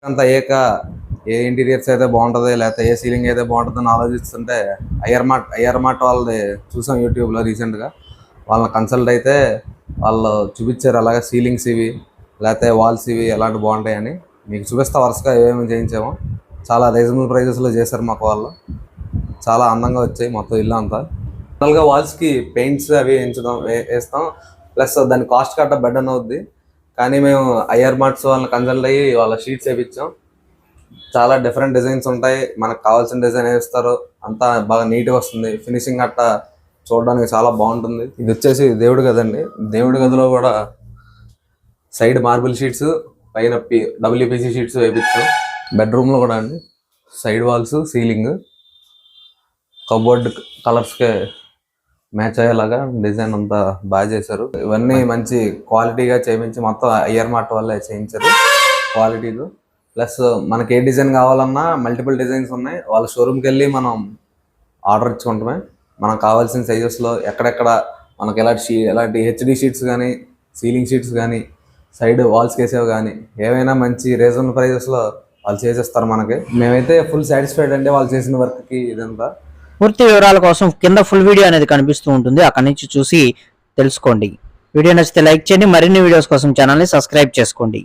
అంతా అయ్యాక ఏ ఇంటీరియర్స్ అయితే బాగుంటుంది లేకపోతే ఏ సీలింగ్ అయితే బాగుంటుందని ఆలోచిస్తుంటే అయ్యర్ మార్ట్ వాళ్ళది చూసాం యూట్యూబ్లో రీసెంట్గా. వాళ్ళని కన్సల్ట్ అయితే వాళ్ళు చూపించారు అలాగే సీలింగ్స్ ఇవి లేకపోతే వాల్స్ ఇవి ఎలాంటి బాగుంటాయని. మీకు చూపిస్తా వరుసగా ఏమేమి చేయించామో. చాలా రీజనబుల్ ప్రైజెస్లో చేశారు మాకు వాళ్ళు. చాలా అందంగా వచ్చాయి మొత్తం ఇల్లు అంతా. జనరల్గా వాల్స్కి పెయింట్స్ అవి వేస్తాం, ప్లస్ దాని కాస్ట్ కట్ట బెడ్ అని అవుద్ది. కానీ మేము అయ్యర్ మార్ట్స్ వాళ్ళని కన్సల్ట్ అయ్యి వాళ్ళ షీట్స్ వేయించాం. చాలా డిఫరెంట్ డిజైన్స్ ఉంటాయి, మనకు కావాల్సిన డిజైన్ వేస్తారు, అంతా బాగా నీట్గా వస్తుంది. ఫినిషింగ్ అట్ట చూడడానికి చాలా బాగుంటుంది. ఇది వచ్చేసి దేవుడి గది అండి. దేవుడి గదిలో కూడా సైడ్ మార్బుల్ షీట్స్, పైన డబ్ల్యూపీసీ షీట్స్ వేయించాం. బెడ్రూమ్లో కూడా అండి సైడ్ వాల్స్, సీలింగ్, కబోర్డ్ కలర్స్కే మ్యాచ్ అయ్యేలాగా డిజైన్ అంతా బాగా చేశారు. ఇవన్నీ మంచి క్వాలిటీగా చేయించి మొత్తం అయ్యర్ మార్ట్ వల్లే చేయించారు క్వాలిటీలో. ప్లస్ మనకి ఏ డిజైన్ కావాలన్నా మల్టిపుల్ డిజైన్స్ ఉన్నాయి. వాళ్ళ షోరూమ్కి వెళ్ళి మనం ఆర్డర్ ఇచ్చుకుంటామే. మనకు కావాల్సిన సైజెస్లో ఎక్కడెక్కడ మనకి ఎలాంటి హెచ్డి షీట్స్ కానీ, సీలింగ్ షీట్స్ కానీ, సైడ్ వాల్స్ వేసేవి కానీ ఏవైనా మంచి రీజనబుల్ ప్రైజెస్లో వాళ్ళు చేసేస్తారు మనకి. మేమైతే ఫుల్ సాటిస్ఫైడ్ అండి వాళ్ళు చేసిన వర్క్కి. ఇదంతా పూర్తి వివరాల కోసం కింద ఫుల్ వీడియో అనేది కనిపిస్తూ ఉంటుంది, అక్కడి నుంచి చూసి తెలుసుకోండి. వీడియో నచ్చితే లైక్ చేయండి. మరిన్ని వీడియోస్ కోసం ఛానల్ని సబ్స్క్రైబ్ చేసుకోండి.